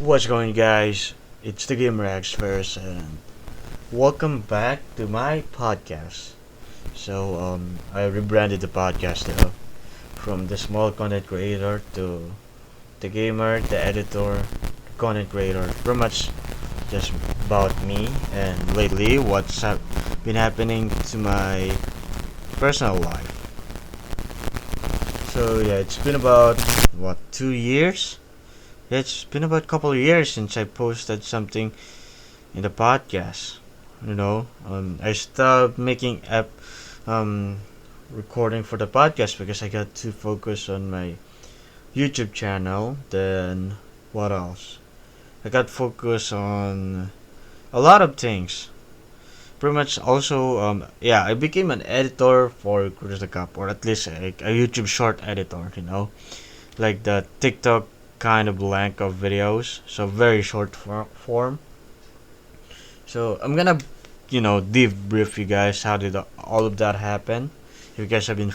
What's going on, guys? It's the Gamer first, and welcome back to my podcast. I rebranded the podcast from the small content creator to the gamer, the editor, the content creator. Pretty much just about me and lately been happening to my personal life. So yeah, it's been about 2 years. Yeah, it's been about a couple of years since I posted something in the podcast. I stopped making um, recording for the podcast because I got too focused on my YouTube channel. Then what else? I got focused on a lot of things. Pretty much also, I became an editor for Cruise the Cup, or at least a YouTube short editor. Like the TikTok kind of length of videos, so very short form. So I'm gonna, debrief you guys how did all of that happen. If you guys have been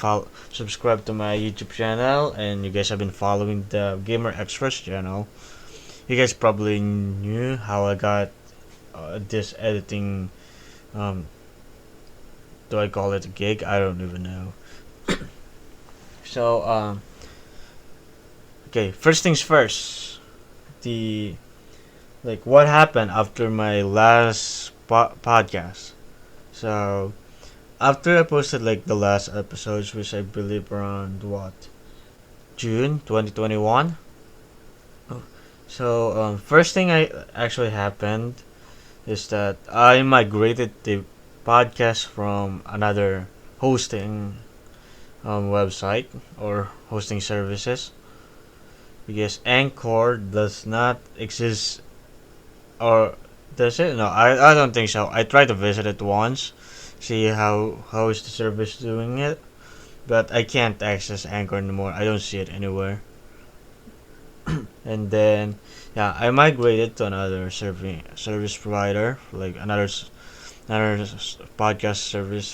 subscribed to my YouTube channel and you guys have been following the Gamer Express channel, you guys probably knew how I got this editing. Um, do I call it a gig? I don't even know. So okay, first things first. The what happened after my last podcast. So after I posted the last episodes, which I believe around June 2021. So first thing I actually happened is that I migrated the podcast from another hosting website or hosting services because Anchor does not exist, or does it? No, I don't think so. I tried to visit it once, see how is the service doing it, but I can't access Anchor anymore. I don't see it anywhere. And then yeah, I migrated to another service provider, like another podcast service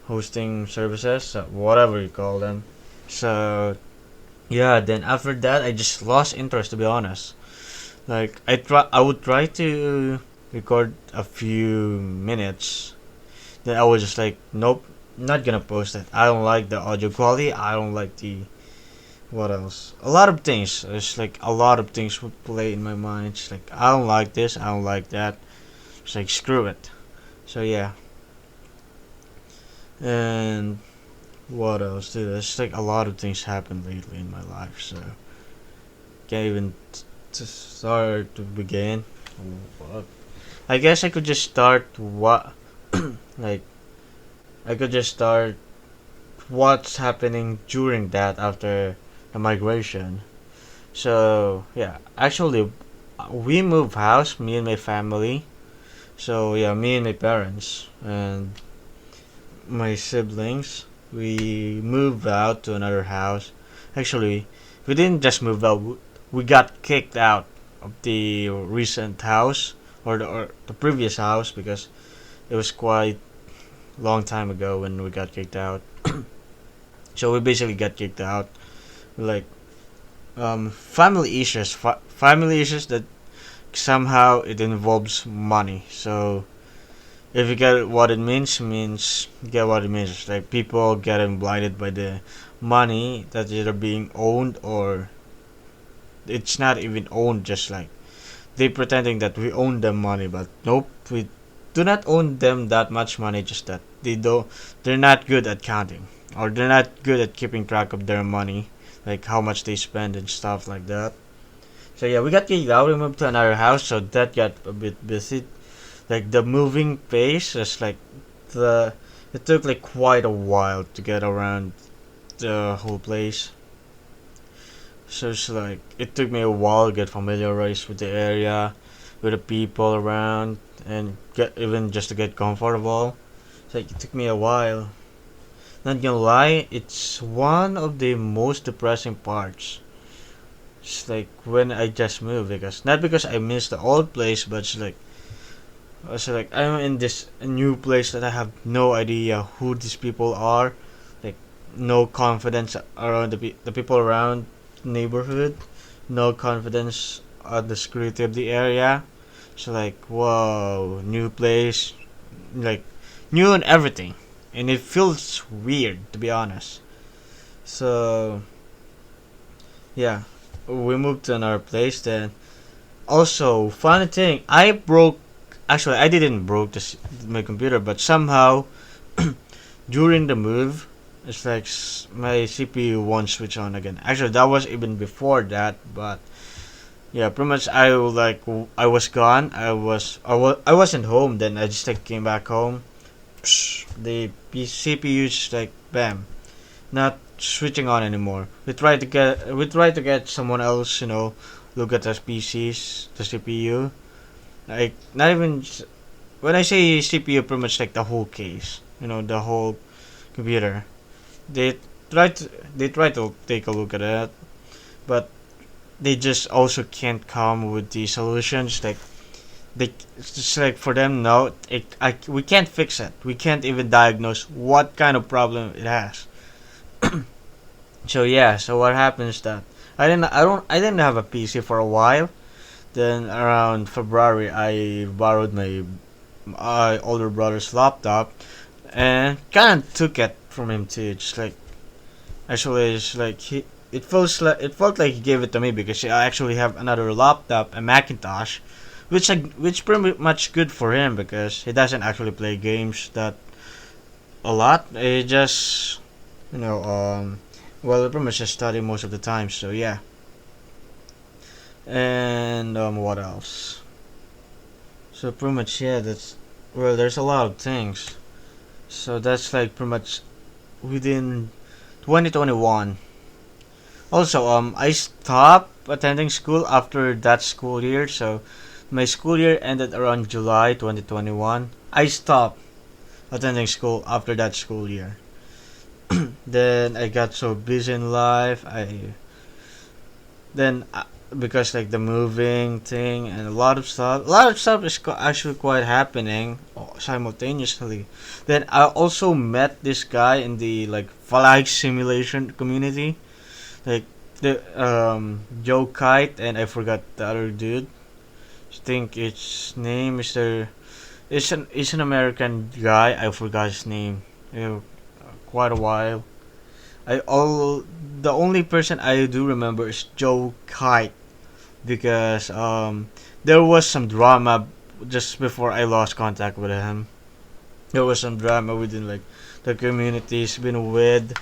hosting services, whatever you call them. So yeah, then after that, I just lost interest, to be honest. I would try to record a few minutes. Then I was just like, nope, not gonna post it. I don't like the audio quality. I don't like the what else. A lot of things. It's like a lot of things would play in my mind. It's like I don't like this. I don't like that. It's like screw it. So yeah. And what else? Dude, it's like a lot of things happened lately in my life. So can't even to start to begin. What? I guess I could just start like I could just start what's happening during that after the migration. So yeah, actually, we moved house, me and my family. So yeah, me and my parents and my siblings. We moved out to another house. Actually, we didn't just move out. We got kicked out of the recent house or the previous house because it was quite long time ago when we got kicked out. So we basically got kicked out. Like family issues that somehow it involves money. So if you get what it means you get what it means. It's like people getting blinded by the money that either being owned or it's not even owned. Just like they pretending that we own them money, but nope, we do not own them that much money. Just that they're not good at counting, or they're not good at keeping track of their money, like how much they spend and stuff like that. So yeah, we got kicked out. We moved to another house, so that got a bit busy. Like the moving pace is like the it took like quite a while to get around the whole place. So it's like it took me a while to get familiarized with the area, with the people around, and get even just to get comfortable. It's like it took me a while. Not gonna lie, it's one of the most depressing parts. It's like when I just moved because not because I miss the old place, but it's like I'm in this new place that I have no idea who these people are. Like no confidence around the people around neighborhood, no confidence the security of the area. So like, whoa, new place, like new and everything, and it feels weird to be honest. So yeah, we moved to another place. Then also funny thing, I broke. Actually, I didn't broke my computer, but somehow during the move, it's like my CPU won't switch on again. Actually, that was even before that, but yeah, pretty much I was gone. I wasn't home. Then I just like came back home. The CPU just like bam, not switching on anymore. We tried to get someone else, look at the PCs, the CPU. Like not even when I say CPU, pretty much like the whole case. The whole computer. They they try to take a look at it, but they just also can't come with the solutions. Like it's just like for them, no, we can't fix it. We can't even diagnose what kind of problem it has. So yeah, so what happens that I didn't have a PC for a while. Then around February, I borrowed my older brother's laptop and kind of took it from him too. Just like actually, it's like it felt like he gave it to me because I actually have another laptop, a Macintosh, which pretty much good for him because he doesn't actually play games that a lot. He just you know well, he pretty much just study most of the time. So yeah, and what else? So pretty much yeah, that's well. There's a lot of things. So that's like pretty much within 2021. Also, I stopped attending school after that school year. So my school year ended around July 2021. I stopped attending school after that school year. Then I got so busy in life. Then because like the moving thing and a lot of stuff is actually quite happening simultaneously. Then I also met this guy in the like flight simulation community, like the Joe Kite, and I forgot the other dude. I think its name is the it's an American guy. I forgot his name. Quite a while. I all The only person I do remember is Joe Kite because there was some drama just before I lost contact with him. There was some drama within like the community's been with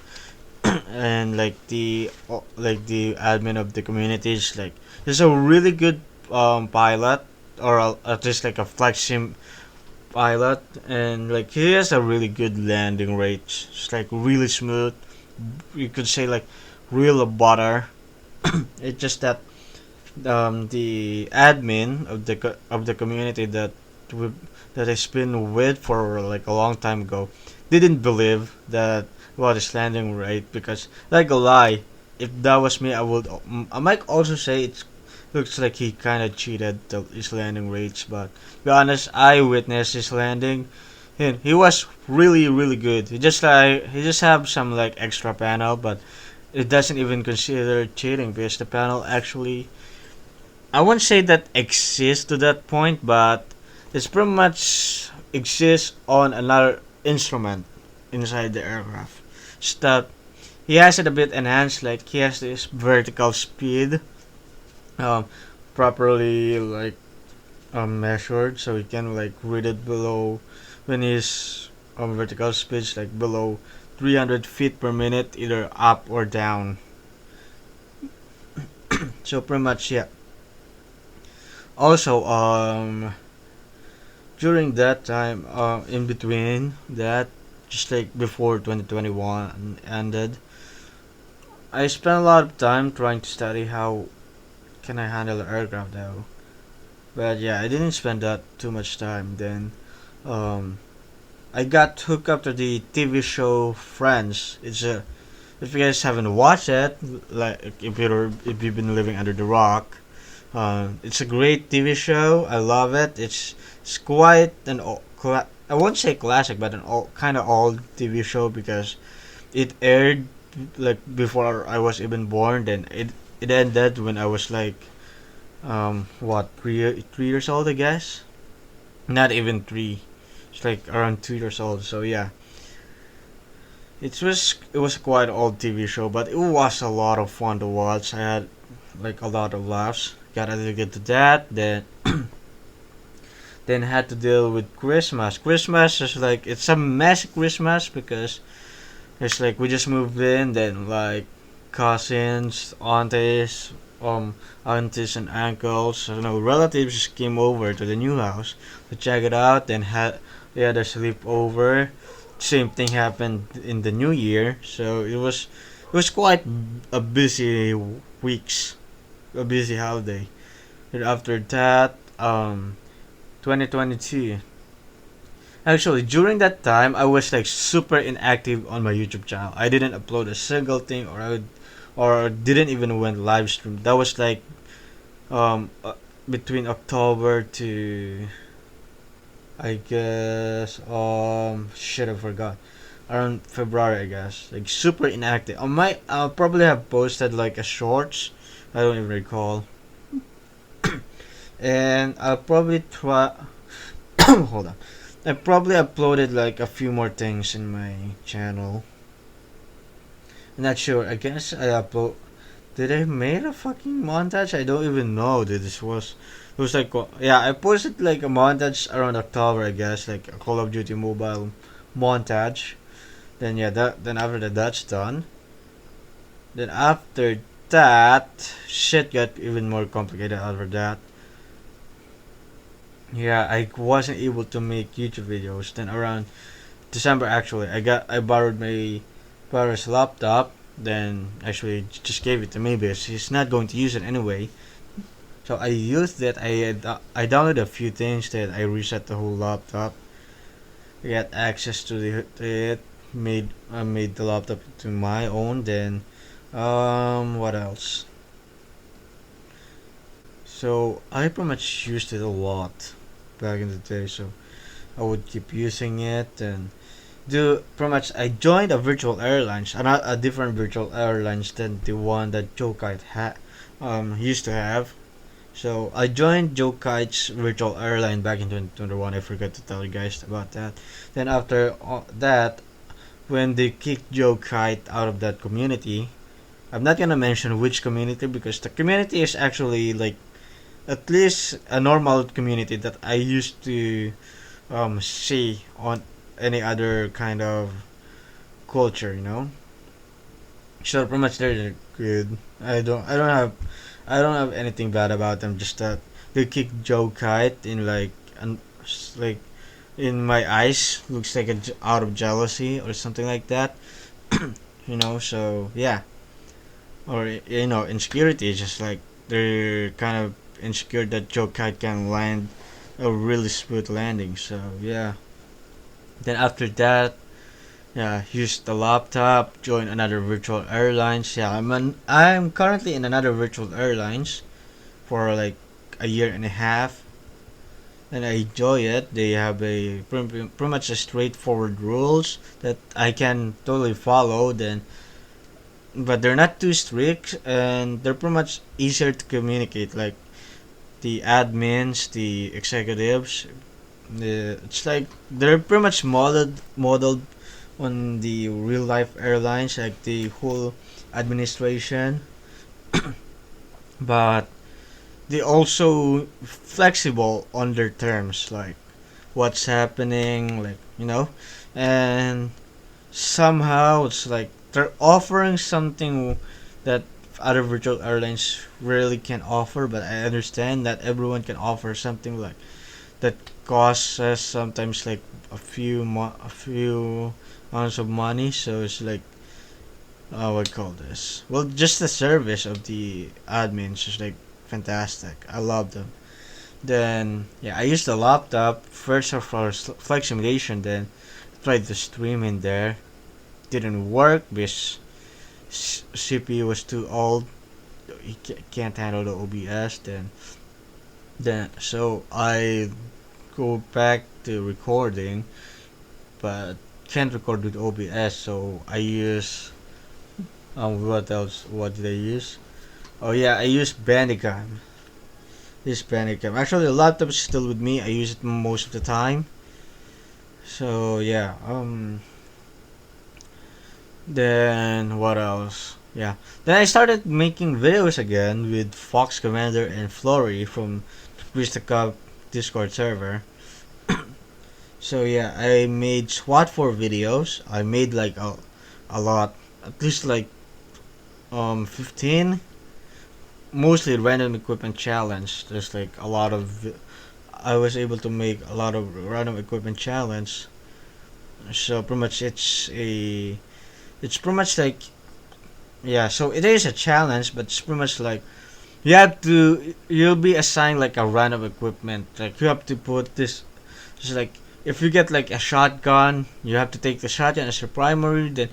and like the admin of the communities like there's a really good pilot or at least like a flight sim pilot, and like he has a really good landing rate. It's like really smooth. You could say like real butter. It's just that the admin of the community we, that has been with for like a long time ago didn't believe that about his landing rate because like a lie, if that was me I might also say it looks like he kind of cheated his landing rates, but to be honest, I witnessed his landing and he was really good. He just have some like extra panel, but it doesn't even consider cheating because the panel actually I won't say that exists to that point, but it's pretty much exists on another instrument inside the aircraft. Just that he has it a bit enhanced, like he has this vertical speed, um, properly like measured, so he can like read it below when his vertical speed's like below 300 feet per minute, either up or down. So pretty much yeah. Also, during that time, in between that, just like before 2021 ended, I spent a lot of time trying to study how can I handle an aircraft though. But yeah, I didn't spend that too much time. Then, um, I got hooked up to the TV show Friends. If you guys haven't watched it, like if you've been living under the rock, it's a great TV show. I love it. It's quite I won't say classic, but an kind of old TV show because it aired like before I was even born. Then it ended when I was like what 3 years old, I guess. Not even 3. It's like around 2 years old. So yeah, it was quite old TV show, but it was a lot of fun to watch. I had like a lot of laughs. Got addicted to that. Then had to deal with Christmas. Christmas is like it's a messy Christmas because it's like we just moved in, then like cousins, aunties and uncles, relatives just came over to the new house to check it out. Then had a sleepover. Same thing happened in the new year, so it was quite a busy weeks, a busy holiday. And after that, 2022. Actually, during that time, I was like super inactive on my YouTube channel. I didn't upload a single thing, or didn't even went live stream. That was like um uh, between October to, I guess, shit, I forgot, around February, I guess. Like super inactive. I'll probably have posted like a shorts. I don't even recall. And I'll probably try. Hold on. I probably uploaded like a few more things in my channel. I'm not sure. I guess I upload. Did I made a fucking montage? I don't even know. That this was. It was like, yeah, I posted like a montage around October, I guess, like a Call of Duty mobile montage. Then yeah, then after that, that's done. Then after that, shit got even more complicated after that. Yeah, I wasn't able to make YouTube videos. Then around December, actually, I borrowed my brother's laptop. Then actually just gave it to me because he's not going to use it anyway. So I used it. I downloaded a few things. That I reset the whole laptop. I got access to it. Made the laptop to my own. Then what else? So I pretty much used it a lot back in the day. So I would keep using it. And do pretty much I joined a virtual airlines, not a different virtual airlines than the one that Joe Kite used to have. So I joined Joe Kite's virtual airline back in 2021. I forgot to tell you guys about that. Then after that, when they kicked Joe Kite out of that community, I'm not gonna mention which community because the community is actually like at least a normal community that I used to see on any other kind of culture. So pretty much they're good. I don't have anything bad about them. Just that they kicked Joe Kite in like in my eyes looks like out of jealousy or something like that. So yeah, or insecurity is just like they're kind of insecure that Joe Kite can land a really smooth landing. So yeah. Then after that, yeah, use the laptop, join another virtual airlines. Yeah, I'm currently in another virtual airlines for like a year and a half, and I enjoy it. They have a pretty much a straightforward rules that I can totally follow. Then, but they're not too strict, and they're pretty much easier to communicate. Like the admins, the executives, it's like they're pretty much modeled on the real life airlines, like the whole administration, but they also flexible on their terms, like what's happening, and somehow it's like they're offering something that other virtual airlines really can offer. But I understand that everyone can offer something like that costs us sometimes like a few amounts of money. So it's like, what call this? Well, just the service of the admins is like fantastic. I love them. Then yeah, I used the laptop first for flight simulation. Then tried to stream in there. Didn't work because CPU was too old. He can't handle the OBS. Then so I go back to recording, but can't record with OBS. So I use what else? What did I use? Oh yeah, I use Bandicam. this panic cam. Actually, the laptop is still with me. I use it most of the time. So yeah. Then what else? Yeah. Then I started making videos again with Fox Commander and Flory from Krista Cup Discord server. So yeah, I made SWAT 4 videos. I made like a lot, at least like 15, mostly random equipment challenge. There's like a lot of I was able to make a lot of random equipment challenge. So pretty much it's pretty much like, yeah, so it is a challenge, but it's pretty much like you'll be assigned like a random equipment. Like you have to put this, just like if you get like a shotgun, you have to take the shotgun as your primary, then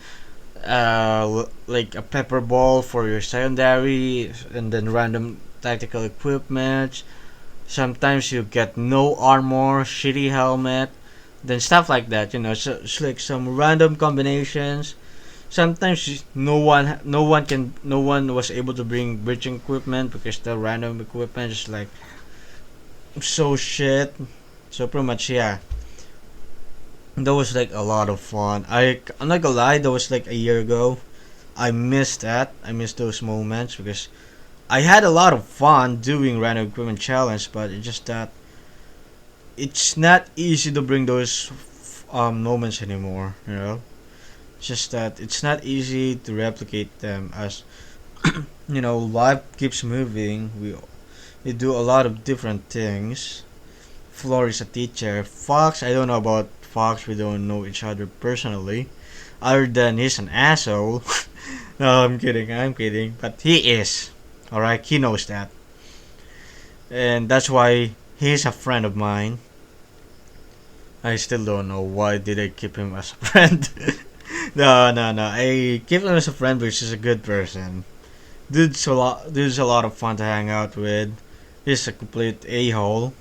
like a pepper ball for your secondary, and then random tactical equipment. Sometimes you get no armor, shitty helmet, then stuff like that. So it's like some random combinations. Sometimes no one was able to bring bridging equipment because the random equipment is like so shit. So pretty much, yeah, that was like a lot of fun. I'm not gonna lie, that was like a year ago. I missed that. I missed those moments because I had a lot of fun doing random equipment challenge, but it's just that it's not easy to bring those moments anymore. It's just that it's not easy to replicate them as life keeps moving. We do a lot of different things. Floor is a teacher. Fox, I don't know about Fox. We don't know each other personally, other than he's an asshole. No, I'm kidding. I'm kidding. But he is. All right, he knows that, and that's why he's a friend of mine. I still don't know why did I keep him as a friend. No, no, no. I keep him as a friend because he's a good person. Dude's a lot of fun to hang out with. He's a complete a hole.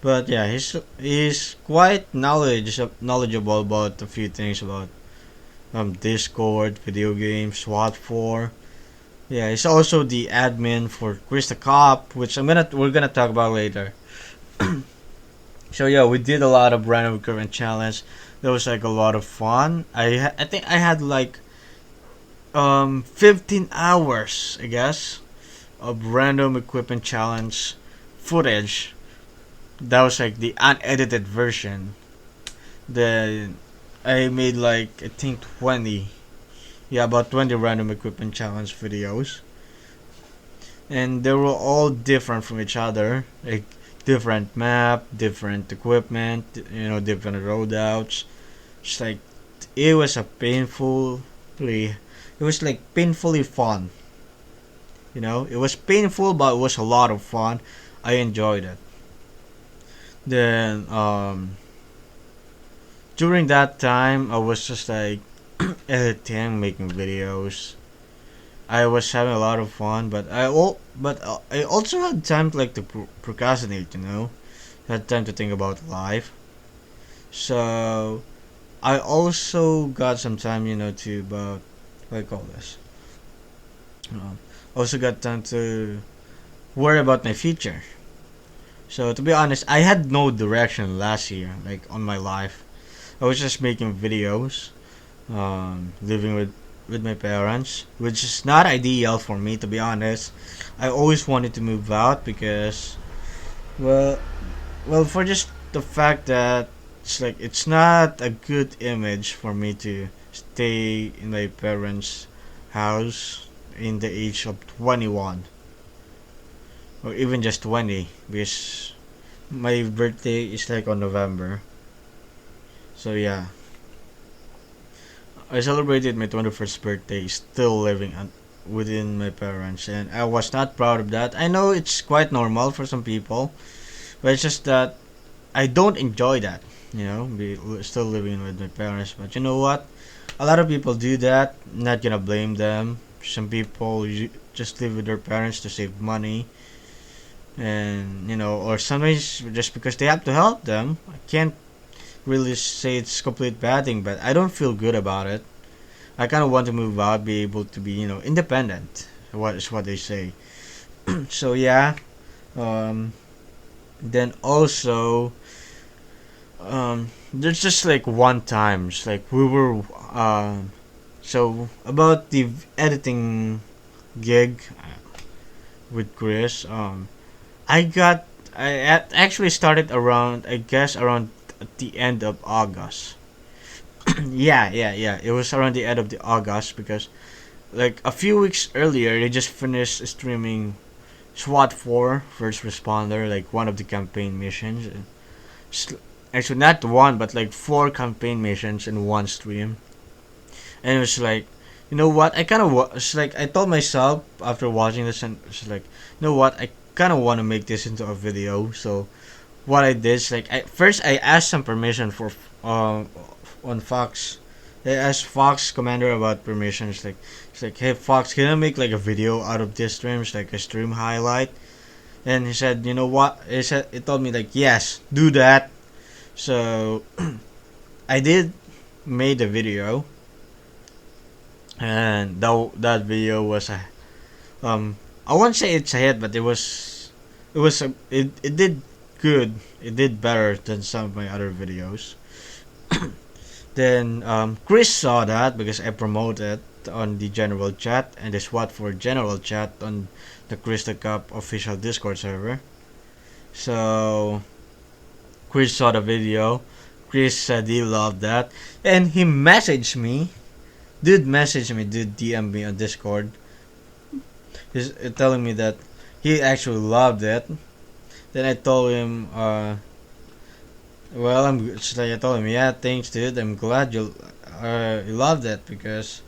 But yeah, he's quite knowledgeable about a few things about Discord, video games, SWAT 4. Yeah, he's also the admin for Krista Cop, which we're gonna talk about later. So yeah, we did a lot of random recurrent challenge. That was like a lot of fun. I think I had like 15 hours, I guess, of random equipment challenge footage. That was like the unedited version. Then I made like I think 20, yeah, about 20 random equipment challenge videos, and they were all different from each other. Like different map, different equipment, different roadouts. It's like it was a painfully, it was like painfully fun. It was painful, but it was a lot of fun. I enjoyed it. Then during that time, I was just like editing, making videos. I was having a lot of fun, but I also had time to like to procrastinate. Had time to think about life. So I also got some time, to about what do I call this. Also got time to worry about my future. So to be honest, I had no direction last year, like on my life. I was just making videos, living with my parents, which is not ideal for me to be honest. I always wanted to move out because, well, for just the fact that it's not a good image for me to stay in my parents' house in the age of 21 or even just 20 because my birthday is like on November. So yeah, I celebrated my 21st birthday still living within my parents, and I was not proud of that. I know it's quite normal for some people, but it's just that I don't enjoy that, still living with my parents. But you know what? A lot of people do that. Not gonna blame them. Some people just live with their parents to save money, and or sometimes just because they have to help them. I can't really say it's complete bad thing, but I don't feel good about it. I kind of want to move out, be able to be independent. What is what they say. So yeah, Um, then also, there's just like one times like we were so about the editing gig with Chris. I got actually started around, I guess, around at the end of August. Yeah. It was around the end of the August because like a few weeks earlier they just finished streaming SWAT 4 First Responder, like one of the campaign missions. Actually, not one, but like four campaign missions in one stream. And it was like, you know what? I kind of it's like I told myself after watching this, and it's like, you know what? I kind of want to make this into a video. So what I did is like, first I asked some permission for on Fox. I asked Fox Commander about permission. It's like, hey Fox, can I make like a video out of this stream? It's like a stream highlight. And he said, you know what? It told me like, yes, do that. So I did made a video, and that video was a I won't say it's a hit, but it did good. It did better than some of my other videos. Then Chris saw that because I promoted on the general chat and the SWAT for general chat on the Crystal Cup official Discord server. So Chris saw the video. Chris said he loved that, and he messaged me. Dude DM me on Discord. He's telling me that he actually loved it. Then I told him, well, it's like I told him, yeah, thanks, dude. I'm glad you loved it because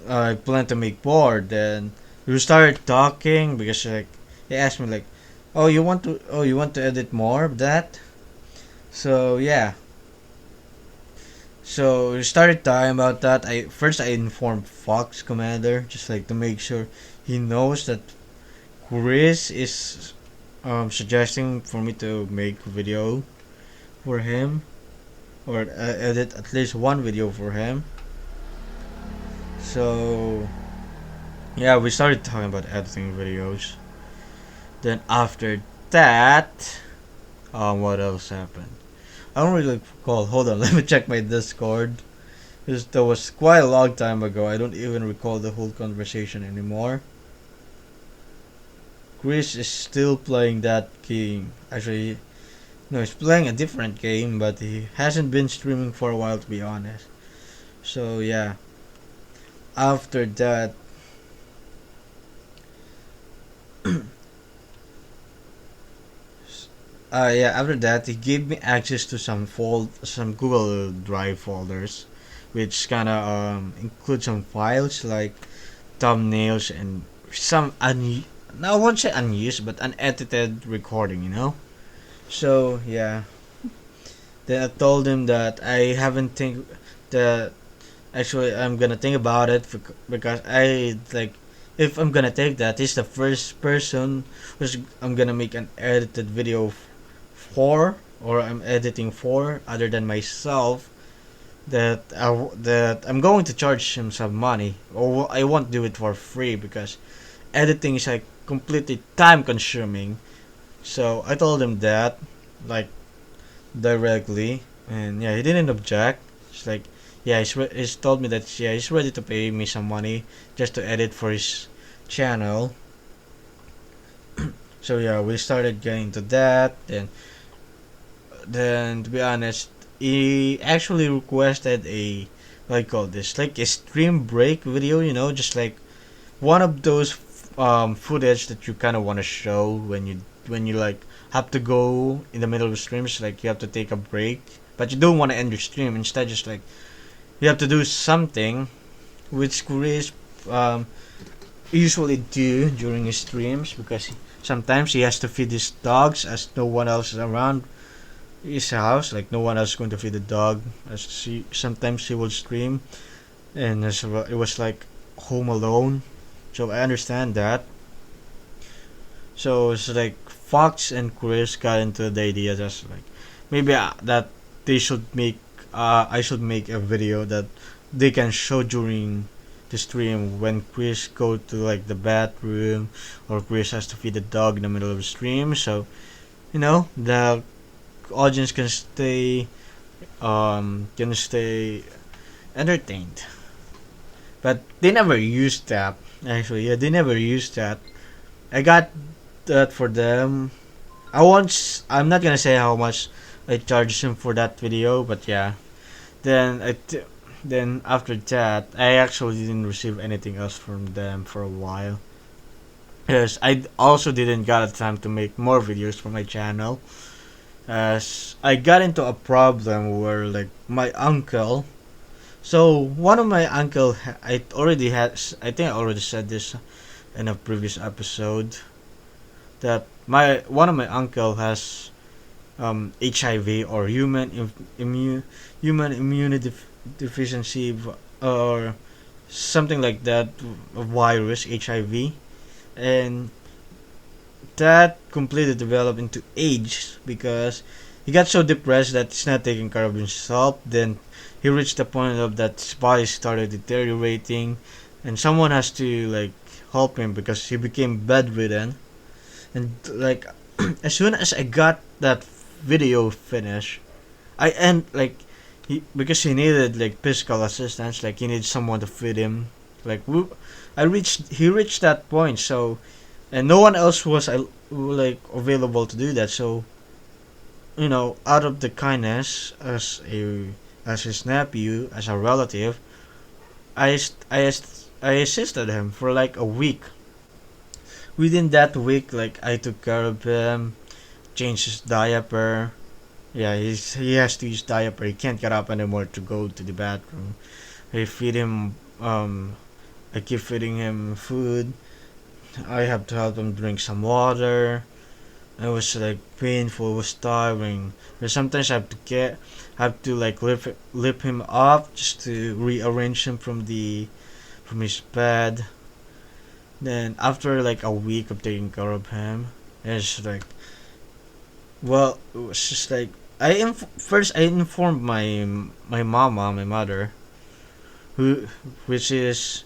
I plan to make more. Then we started talking because like he asked me like, oh you want to edit more of that? So yeah. So we started talking about that. I informed Fox Commander just like to make sure he knows that Chris is suggesting for me to make video for him or edit at least one video for him. So yeah, we started talking about editing videos. Then after that, what else happened? I don't really recall. Hold on, let me check my Discord. Because that was quite a long time ago. I don't even recall the whole conversation anymore. Chris is still playing that game. Actually, no, he's playing a different game, but he hasn't been streaming for a while, to be honest. So yeah, after that, after that, he gave me access to some Google Drive folders, which kind of include some files like thumbnails and some no, I won't say unused, but unedited recording. So yeah, then I told him that I haven't think that actually I'm gonna think about it because I like if I'm gonna take that, he's the first person who's I'm gonna make an edited video for, or I'm editing for, other than myself, that I'm going to charge him some money, or I won't do it for free because editing is like completely time consuming. So I told him that, like, directly, and yeah, he didn't object. It's like, yeah, he's told me that yeah, he's ready to pay me some money just to edit for his channel. So yeah, we started getting to that. Then to be honest, he actually requested a what I call this, like a stream break video. Just like one of those footage that you kind of want to show when you like have to go in the middle of streams, like you have to take a break, but you don't want to end your stream. Instead, just like you have to do something, which Chris um, usually do during his streams because sometimes he has to feed his dogs as no one else is around his house. Like no one else is going to feed the dog. As sometimes he will stream, and it was like home alone. So I understand that. So it's like Fox and Chris got into the idea just like maybe that they should make I should make a video that they can show during the stream when Chris go to like the bathroom, or Chris has to feed the dog in the middle of the stream. So the audience can stay entertained. But they never used that. Actually, yeah, they never used that. I got that for them. I'm not gonna say how much I charged him for that video, but yeah. Then then after that, I actually didn't receive anything else from them for a while. Yes, I also didn't got a time to make more videos for my channel. As I got into a problem where like my uncle. So one of my uncle, I think I already said this in a previous episode, that my one of my uncle has HIV, or human immunity deficiency, or something like that, virus HIV, and that completely developed into AIDS because he got so depressed that he's not taking care of himself. Then he reached the point of that his body started deteriorating, and someone has to like help him because he became bedridden. And like as soon as I got that video finished, I and like because he needed like physical assistance, like he needed someone to feed him. Like he reached that point, so and no one else was like available to do that. So out of the kindness, as his nephew, as a relative, I assisted him for like a week. Within that week, like I took care of him, changed his diaper. Yeah, he has to use diaper. He can't get up anymore to go to the bathroom. I feed him. I keep feeding him food. I have to help him drink some water. It was like painful. It was tiring. But sometimes have to like lift him up just to rearrange him from his bed. Then after like a week of taking care of him, it's like, well, it was just like first I informed my mother, who which is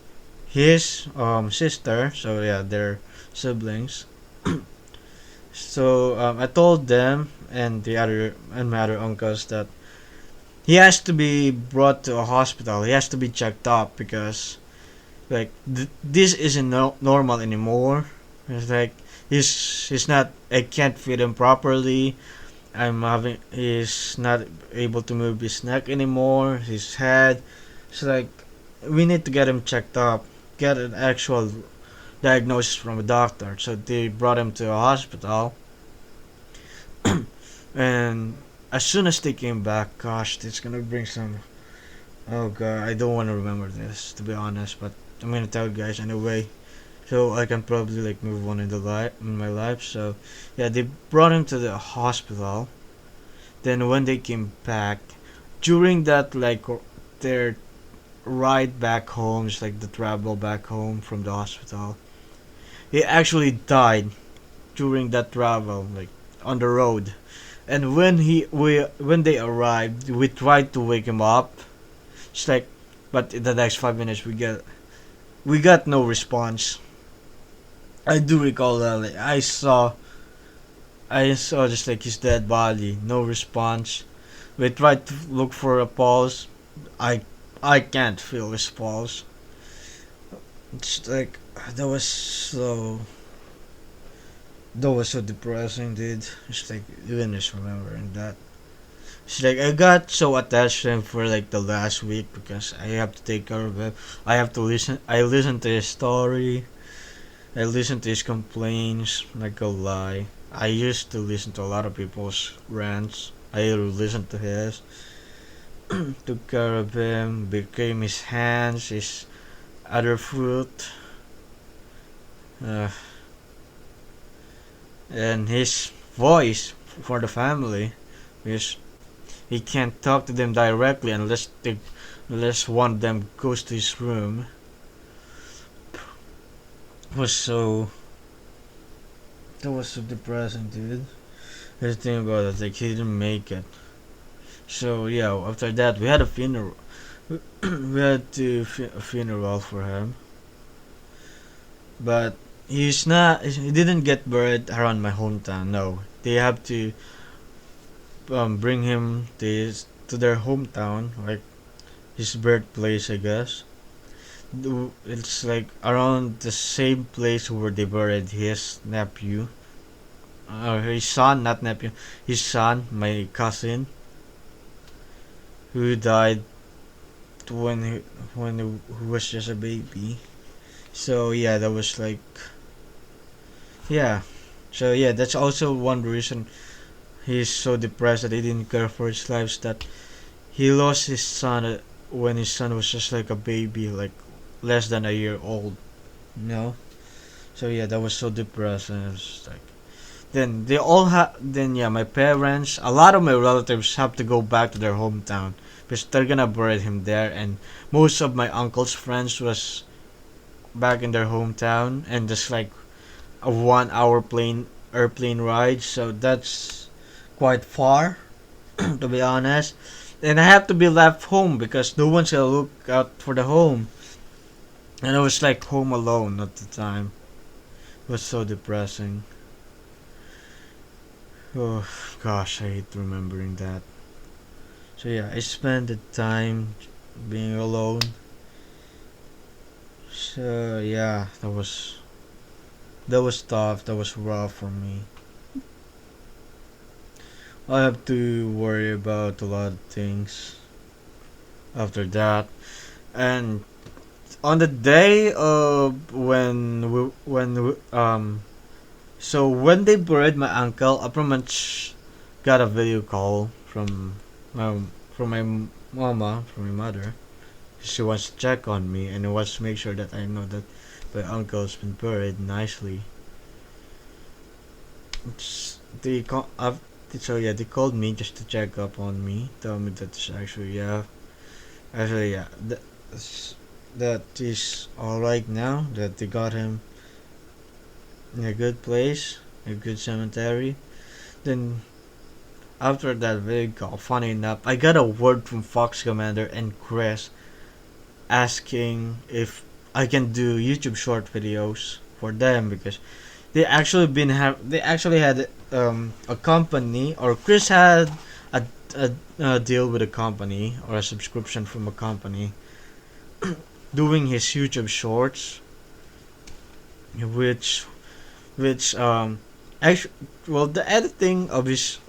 his sister. So yeah, they're siblings. So I told them and my other uncles that he has to be brought to a hospital. He has to be checked up because like this isn't normal anymore. It's like he's not. I can't feed him properly. He's not able to move his neck anymore. His head. It's like we need to get him checked up. Get an actual diagnosis from a doctor. So they brought him to a hospital. And as soon as they came back, gosh, it's gonna bring some. Oh god, I don't want to remember this, to be honest, but I'm gonna tell you guys anyway, so I can probably like move on in my life. So yeah, they brought him to the hospital. Then when they came back, during that like their ride back home, just like the travel back home from the hospital, he actually died during that travel, like on the road. And when they arrived, we tried to wake him up. It's like, but in the next 5 minutes we got no response. I do recall that like, I saw just like his dead body, no response. We tried to look for a pulse. I I can't feel his pulse. It's like that was so that was so depressing, dude. It's like even just remembering that. It's like I got so attached to him for like the last week because I have to take care of him. I have to listen. I listen to his story. I listen to his complaints. Not gonna lie. I used to listen to a lot of people's rants. I listened to his. Took care of him. Became his hands, his other foot, uh, and his voice for the family. Because he can't talk to them directly unless one of them goes to his room. It was so that was so depressing, dude. The thing about it, like he didn't make it. So yeah, after that we had a funeral. we had to a funeral for him, but he didn't get buried around my hometown. No, they have to bring him to their hometown, like his birthplace, I guess. It's like around the same place where they buried his nephew, or his son, not nephew, his son, my cousin, who died when he was just a baby. So yeah, that was like yeah. So yeah, that's also one reason he's so depressed that he didn't care for his life. That he lost his son when his son was just like a baby, like less than a year old. You know. So yeah, that was so depressing. It was like then they all have. Then yeah, my parents, a lot of my relatives have to go back to their hometown because they're gonna bury him there, and most of my uncle's friends was back in their hometown, and just like a 1 hour plane airplane ride. So that's quite far, to be honest. And I have to be left home because no one's gonna look out for the home, and I was like home alone at the time. It was so depressing. Oh gosh, I hate remembering that. So yeah, I spent the time being alone. So yeah, that was tough. That was rough for me. I have to worry about a lot of things after that. And on the day of so when they buried my uncle, I pretty much got a video call my from my mama, from my mother. She wants to check on me and wants to make sure that I know that my uncle's been buried nicely. It's, they call, so yeah, they called me just to check up on me, tell me that it's actually yeah, that is all right now. That they got him in a good place, a good cemetery. Then after that video call, funny enough, I got a word from Fox Commander and Chris asking if I can do YouTube short videos for them because they actually had a company, or Chris had a, a deal with a company or a subscription from a company doing his YouTube shorts, which which actually, well, the editing of his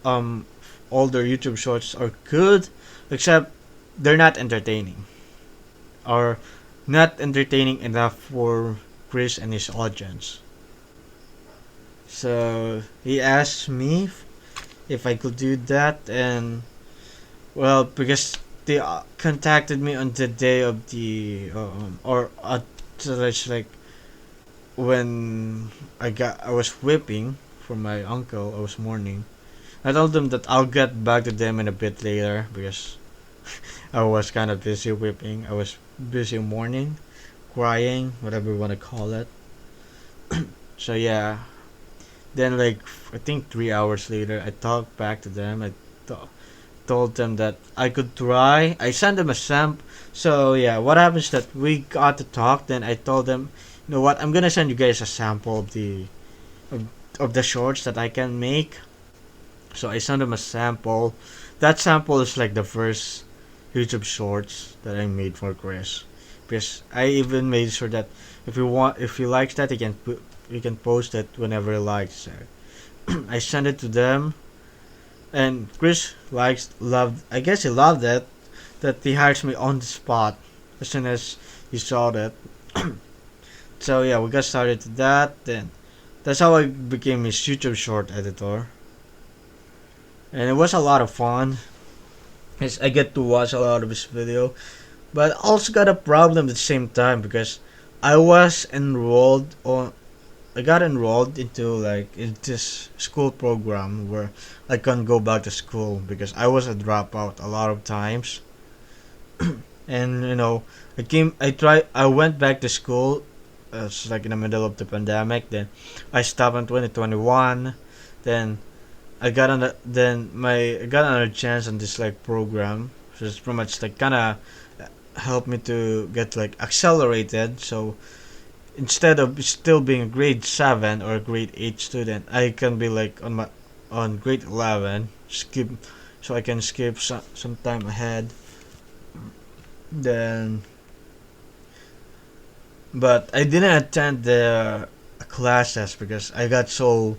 um older YouTube shorts are good, except they're not entertaining, or not entertaining enough for Chris and his audience. So he asked me if I could do that, and well, because they contacted me on the day of the or so it's like when I was whipping for my uncle, I was mourning. I told them that I'll get back to them in a bit later because I was kind of busy whipping. I was busy mourning, crying, whatever you want to call it. So yeah, then like I think 3 hours later, I talked back to them. Told them that I could try. I sent them a sample. So yeah, what happens that we got to talk. Then I told them, you know what? I'm gonna send you guys a sample of, of the shorts that I can make. So I sent them a sample. That sample is like the first YouTube shorts that I made for Chris. Because I even made sure that if he likes that, he can post it whenever he likes it. I sent it to them, and Chris loved. I guess he loved it. That he hires me on the spot as soon as he saw that. So yeah, we got started to that. Then that's how I became his YouTube short editor, and it was a lot of fun. Yes, I get to watch a lot of his video, but I also got a problem at the same time because I was enrolled on I got enrolled into like in this school program where I can't go back to school because I was a dropout a lot of times. And I went back to school. It's like in the middle of the pandemic. Then I stopped in 2021. Then I got another chance on this like program. So it's pretty much like kind of helped me to get like accelerated. So instead of still being a grade 7 or a grade 8 student, I can be like on grade 11, skip, so I can skip some time ahead. Then, but I didn't attend the classes because I got so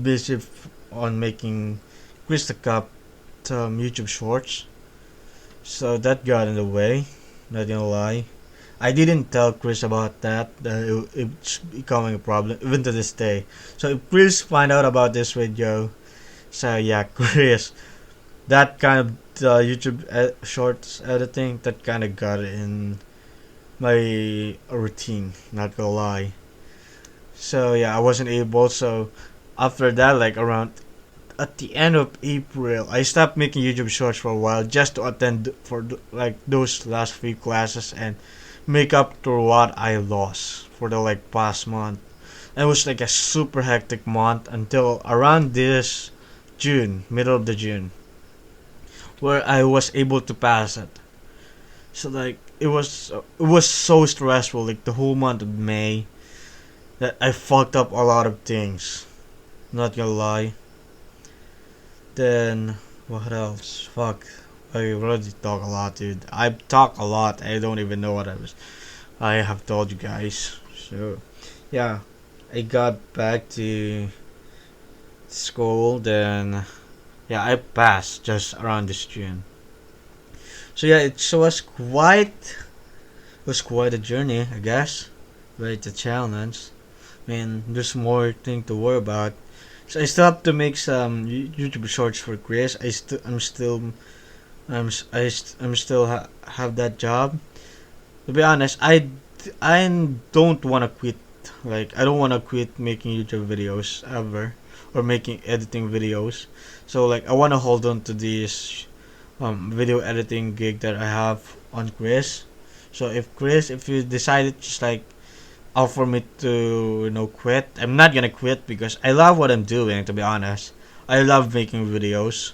busy on making Krista Cup YouTube shorts. So that got in the way. Not gonna lie. I didn't tell Chris about that. It's becoming a problem even to this day. So if Chris find out about this video, so yeah, Chris, that kind of YouTube shorts editing, that kind of got in my routine. Not gonna lie. So yeah, I wasn't able. So after that, like around at the end of April, I stopped making YouTube shorts for a while just to attend for like those last few classes and make up to what I lost for the like past month. And it was like a super hectic month until around this June, middle of the June, where I was able to pass it. So like it was so stressful like the whole month of May that I fucked up a lot of things. Not gonna lie. Then what else? Fuck. I already talk a lot, dude. I talk a lot. I don't even know what I have told you guys. So yeah, I got back to school. Then yeah, I passed just around this June. So yeah, it was quite a journey, I guess. Quite a challenge. I mean, there's more thing to worry about. So I still have to make some YouTube shorts for Chris. I'm still have that job. To be honest, I don't want to quit. Like I don't want to quit making YouTube videos ever or making editing videos. So like I want to hold on to this video editing gig that I have on Chris. So if you decided just like offer me to quit, I'm not gonna quit because I love what I'm doing. To be honest, I love making videos.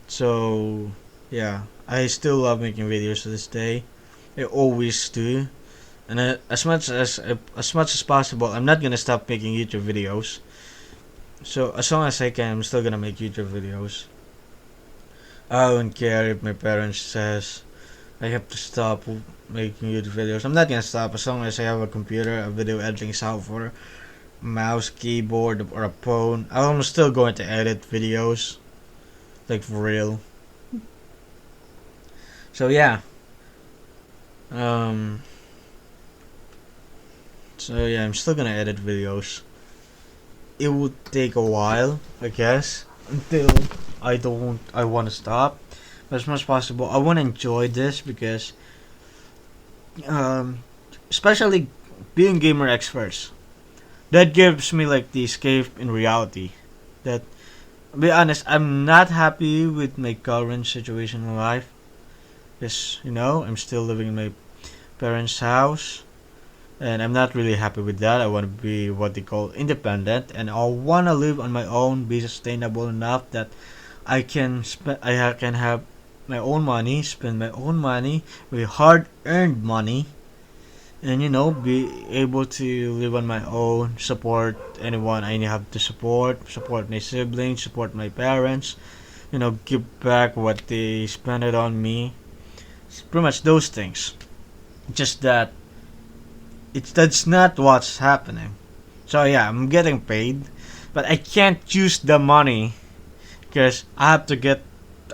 So yeah, I still love making videos to this day. I always do, and as much as possible, I'm not gonna stop making YouTube videos. So as long as I can, I'm still gonna make YouTube videos. I don't care if my parents says I have to stop making YouTube videos. I'm not gonna stop as long as I have a computer, a video editing software, mouse, keyboard, or a phone. I'm still going to edit videos, like for real. So yeah. Um. So yeah, I'm still gonna edit videos. It would take a while, I guess, until I want to stop. But as much as possible, I want to enjoy this because, um, especially being gamer experts, that gives me like the escape in reality. That, to be honest, I'm not happy with my current situation in life. Because I'm still living in my parents' house, and I'm not really happy with that. I want to be what they call independent, and I want to live on my own, be sustainable enough that I can have my own money, spend my own money, with hard earned money, and be able to live on my own, support anyone I have to support my siblings, support my parents, give back what they spent it on me. It's pretty much those things. Just that that's not what's happening. So yeah, I'm getting paid, but I can't use the money because I have to get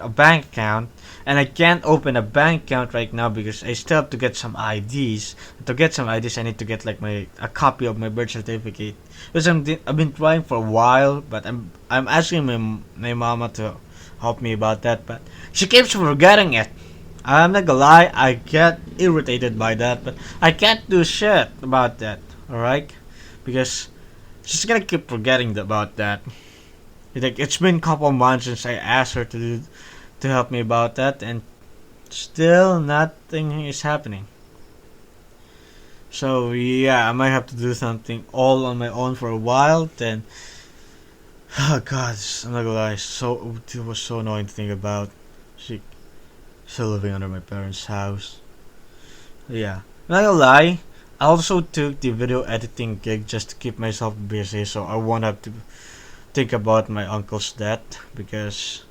a bank account, and I can't open a bank account right now because I still have to get some IDs. To get some IDs, I need to get like a copy of my birth certificate. Because I've been trying for a while, but I'm asking my mama to help me about that, but she keeps forgetting it. I'm not gonna lie, I get irritated by that, but I can't do shit about that. All right, because she's gonna keep forgetting about that. Like it's been a couple months since I asked her to help me about that, and still nothing is happening. So yeah, I might have to do something all on my own for a while. Then, oh god, I'm not gonna lie, it was so annoying to think about. She still living under my parents' house. Yeah, not gonna lie. I also took the video editing gig just to keep myself busy, so I won't have to think about my uncle's death because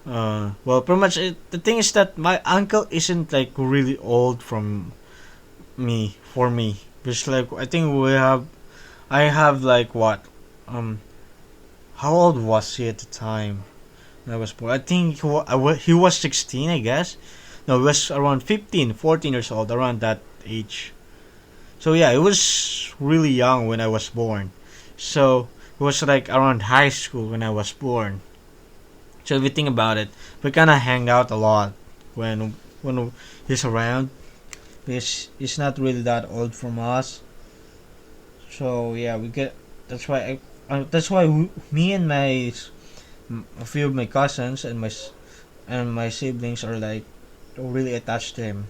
well, pretty much the thing is that my uncle isn't like really old from me for me. Because like I think I have like what um how old was he at the time when I was born? I think he was 16, I guess. No, he was around 15, 14 years old, around that age. So yeah, it was really young when I was born. So it was like around high school when I was born. So if you think about it, we kind of hang out a lot when he's around. Because he's not really that old from us. So yeah, we get. That's why me and a few of my cousins and my siblings are like really attached to him.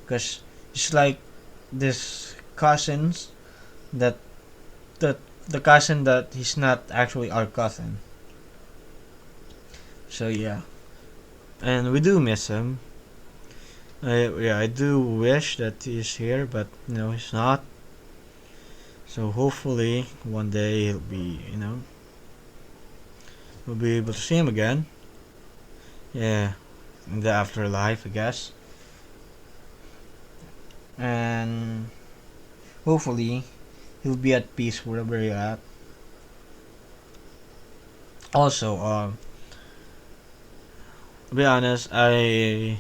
Because it's like this cousins that that the cousin that he's not actually our cousin. So yeah, and we do miss him. I do wish that he's here, but he's not. So hopefully one day we'll be able to see him again. Yeah, in the afterlife, I guess. And hopefully he'll be at peace wherever he's at. Also, to be honest, I've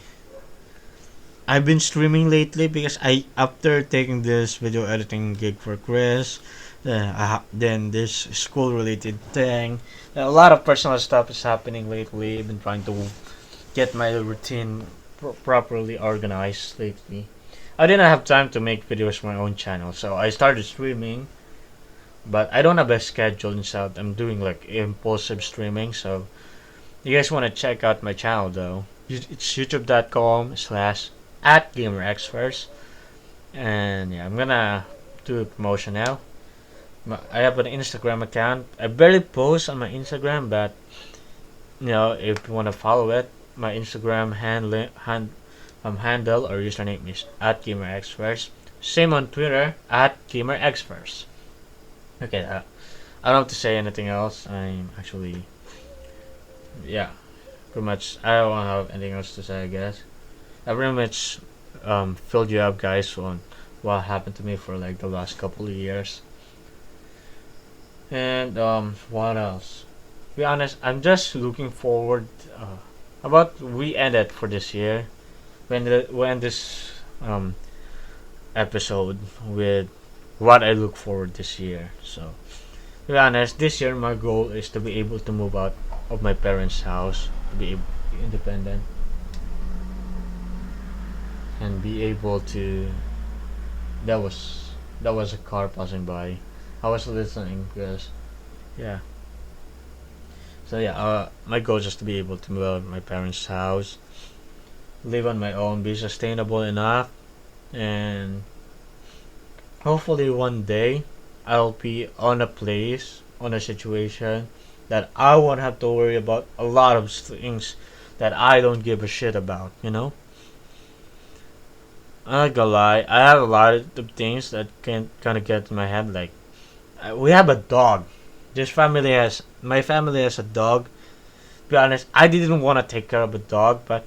been streaming lately because I after taking this video editing gig for Chris, then this school related thing. A lot of personal stuff is happening lately. I've been trying to get my routine properly organized lately. I didn't have time to make videos for my own channel, so I started streaming. But I don't have a schedule and stuff. I'm doing like impulsive streaming, so you guys want to check out my channel though. It's youtube.com/@gamerexperts. And yeah, I'm gonna do a promotion now. I have an Instagram account. I barely post on my Instagram, but if you want to follow it, my Instagram handle or username is @gamerexperts. Same on Twitter @gamerexperts. Okay, I don't have to say anything else. I'm actually, yeah, pretty much. I don't have anything else to say. I guess I pretty much filled you up, guys, on what happened to me for like the last couple of years. And what else? To be honest, I'm just looking forward. About we end it for this year. We end this episode with what I look forward this year. So, to be honest, this year my goal is to be able to move out of my parents' house, to be independent, and be able to. That was a car passing by. I was listening because yeah. So yeah, my goal is just to be able to move out of my parents' house, live on my own, be sustainable enough, and hopefully one day I'll be on a place, on a situation that I won't have to worry about a lot of things that I don't give a shit about, I'm not gonna lie, I have a lot of things that can kind of get in my head. Like, we have a dog. My family has a dog. To be honest, I didn't want to take care of a dog, but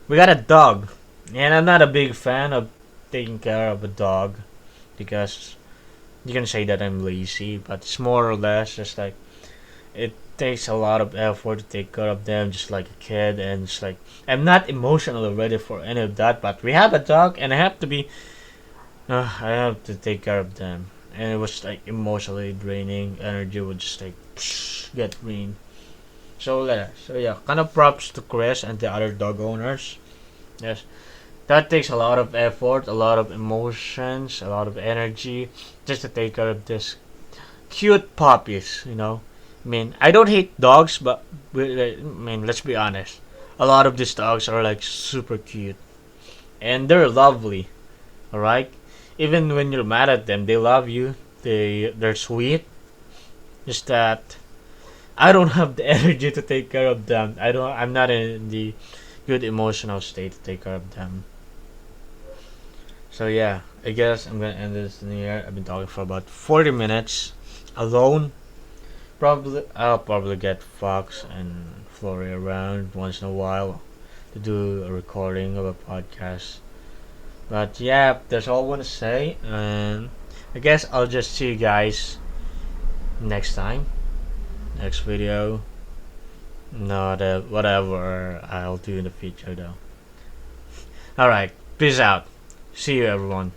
we got a dog. And I'm not a big fan of taking care of a dog because you can say that I'm lazy, but it's more or less just like it takes a lot of effort to take care of them, just like a kid, and it's like I'm not emotionally ready for any of that. But we have a dog, and I have to take care of them, and it was like emotionally draining. Energy would just like get drained. So yeah, kind of props to Chris and the other dog owners. Yes, that takes a lot of effort, a lot of emotions, a lot of energy just to take care of this cute puppies. I mean, I don't hate dogs, but let's be honest. A lot of these dogs are like super cute, and they're lovely. All right, even when you're mad at them, they love you. They're sweet. Just that I don't have the energy to take care of them. I'm not in the good emotional state to take care of them. So yeah, I guess I'm gonna end this in here. I've been talking for about 40 minutes alone. Probably I'll probably get Fox and Flory around once in a while to do a recording of a podcast. But yeah, that's all I want to say, and I guess I'll just see you guys next time, next video. No, that whatever I'll do in the future though. All right, peace out. See you everyone.